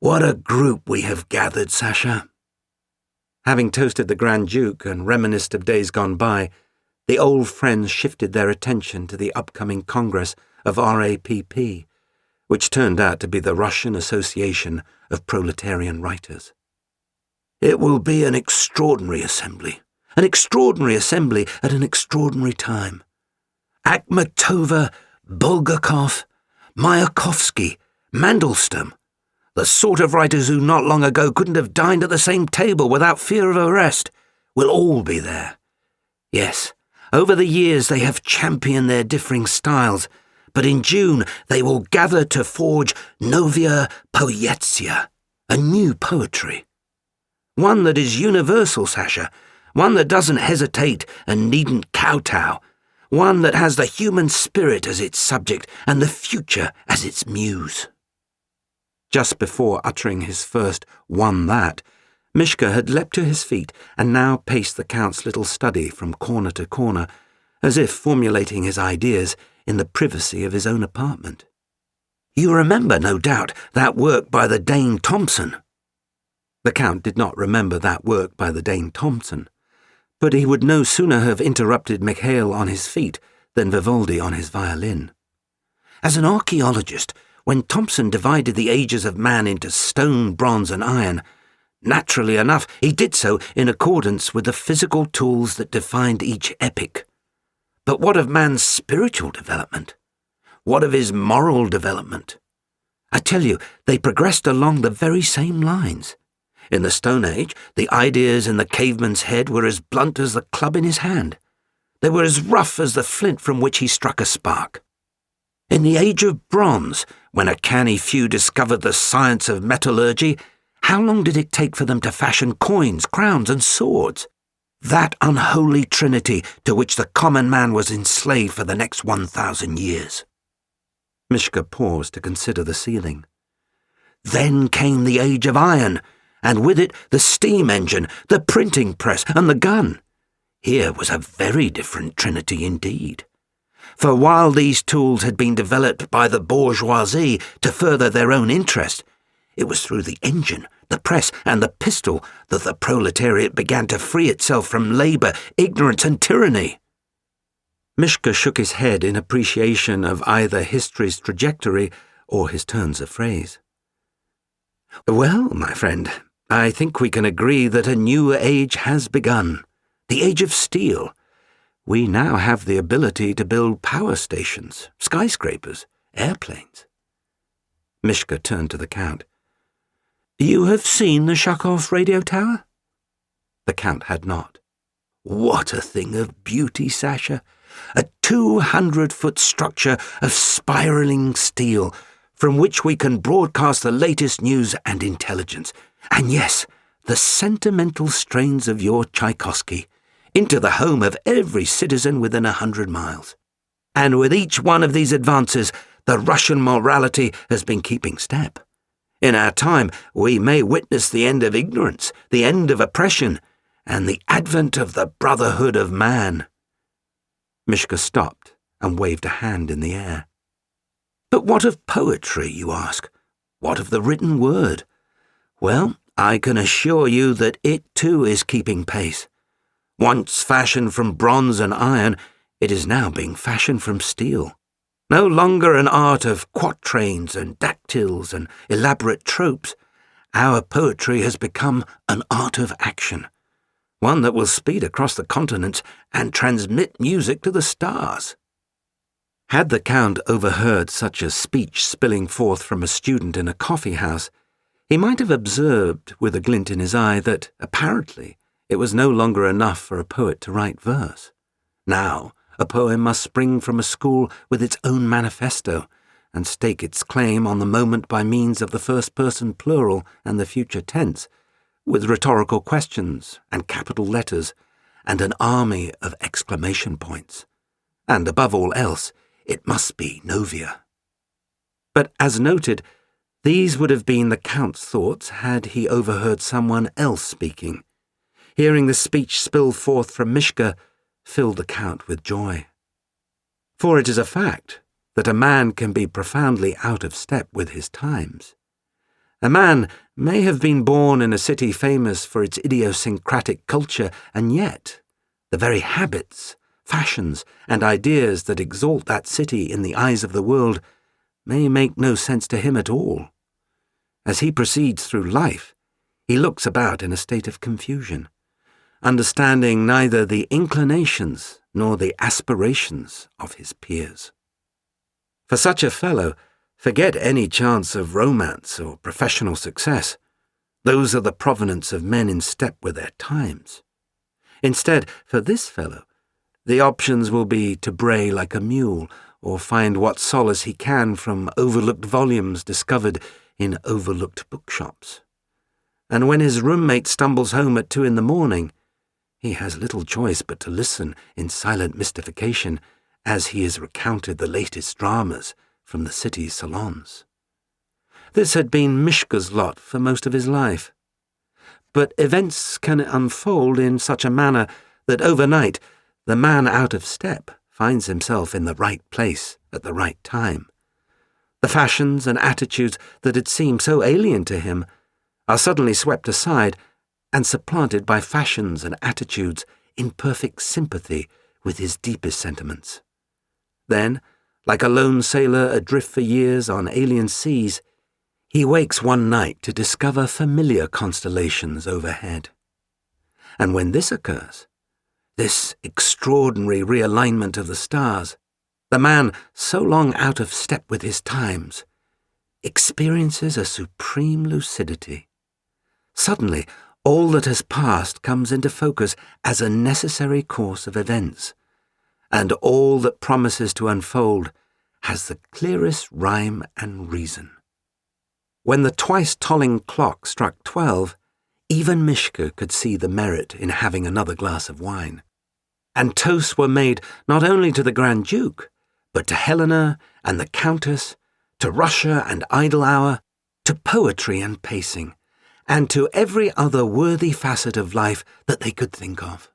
What a group we have gathered, Sasha." Having toasted the Grand Duke and reminisced of days gone by, the old friends shifted their attention to the upcoming Congress of RAPP, which turned out to be the Russian Association of Proletarian Writers. "It will be an extraordinary assembly at an extraordinary time. Akhmatova, Bulgakov, Mayakovsky, Mandelstam, the sort of writers who not long ago couldn't have dined at the same table without fear of arrest, will all be there. Yes, over the years they have championed their differing styles, but in June they will gather to forge Novia Poezia, a new poetry. One that is universal, Sasha, one that doesn't hesitate and needn't kowtow, one that has the human spirit as its subject and the future as its muse." Just before uttering his first "won that," Mishka had leapt to his feet and now paced the Count's little study from corner to corner, as if formulating his ideas in the privacy of his own apartment. "You remember, no doubt, that work by the Dane Thompson?" The Count did not remember that work by the Dane Thompson, but he would no sooner have interrupted Mikhail on his feet than Vivaldi on his violin. "As an archaeologist, when Thompson divided the ages of man into stone, bronze and iron, naturally enough he did so in accordance with the physical tools that defined each epoch. But what of man's spiritual development? What of his moral development? I tell you, they progressed along the very same lines. In the Stone Age, the ideas in the caveman's head were as blunt as the club in his hand. They were as rough as the flint from which he struck a spark. In the Age of Bronze, when a canny few discovered the science of metallurgy, how long did it take for them to fashion coins, crowns, and swords? That unholy trinity to which the common man was enslaved for the next 1,000 years. Mishka paused to consider the ceiling. Then came the Age of Iron, and with it the steam engine, the printing press, and the gun. Here was a very different trinity indeed. For while these tools had been developed by the bourgeoisie to further their own interest, it was through the engine, the press, and the pistol that the proletariat began to free itself from labour, ignorance, and tyranny." Mishka shook his head in appreciation of either history's trajectory or his turns of phrase. "Well, my friend, I think we can agree that a new age has begun, the age of steel. We now have the ability to build power stations, skyscrapers, airplanes." Mishka turned to the Count. "You have seen the Shakov radio tower?" The Count had not. "What a thing of beauty, Sasha! A 200-foot structure of spiralling steel, from which we can broadcast the latest news and intelligence. And yes, the sentimental strains of your Tchaikovsky, into the home of every citizen within 100 miles. And with each one of these advances, the Russian morality has been keeping step. In our time, we may witness the end of ignorance, the end of oppression, and the advent of the brotherhood of man." Mishka stopped and waved a hand in the air. "But what of poetry, you ask? What of the written word? Well, I can assure you that it too is keeping pace. Once fashioned from bronze and iron, it is now being fashioned from steel. No longer an art of quatrains and dactyls and elaborate tropes, our poetry has become an art of action, one that will speed across the continents and transmit music to the stars." Had the Count overheard such a speech spilling forth from a student in a coffee house, he might have observed, with a glint in his eye, that, apparently, it was no longer enough for a poet to write verse. Now, a poem must spring from a school with its own manifesto, and stake its claim on the moment by means of the first-person plural and the future tense, with rhetorical questions and capital letters, and an army of exclamation points. And above all else, it must be Novia. But as noted, these would have been the Count's thoughts had he overheard someone else speaking. Hearing the speech spill forth from Mishka filled the Count with joy. For it is a fact that a man can be profoundly out of step with his times. A man may have been born in a city famous for its idiosyncratic culture, and yet the very habits, fashions, and ideas that exalt that city in the eyes of the world may make no sense to him at all. As he proceeds through life, he looks about in a state of confusion, understanding neither the inclinations nor the aspirations of his peers. For such a fellow, forget any chance of romance or professional success. Those are the provenance of men in step with their times. Instead, for this fellow, the options will be to bray like a mule or find what solace he can from overlooked volumes discovered in overlooked bookshops. And when his roommate stumbles home at 2 a.m, he has little choice but to listen in silent mystification as he is recounted the latest dramas from the city's salons. This had been Mishka's lot for most of his life. But events can unfold in such a manner that overnight the man out of step finds himself in the right place at the right time. The fashions and attitudes that had seemed so alien to him are suddenly swept aside and supplanted by fashions and attitudes in perfect sympathy with his deepest sentiments. Then, like a lone sailor adrift for years on alien seas, he wakes one night to discover familiar constellations overhead. And when this occurs, this extraordinary realignment of the stars, the man, so long out of step with his times, experiences a supreme lucidity. Suddenly, all that has passed comes into focus as a necessary course of events, and all that promises to unfold has the clearest rhyme and reason. When the twice-tolling clock struck 12, even Mishka could see the merit in having another glass of wine. And toasts were made not only to the Grand Duke, but to Helena and the Countess, to Russia and Idle Hour, to poetry and pacing, and to every other worthy facet of life that they could think of.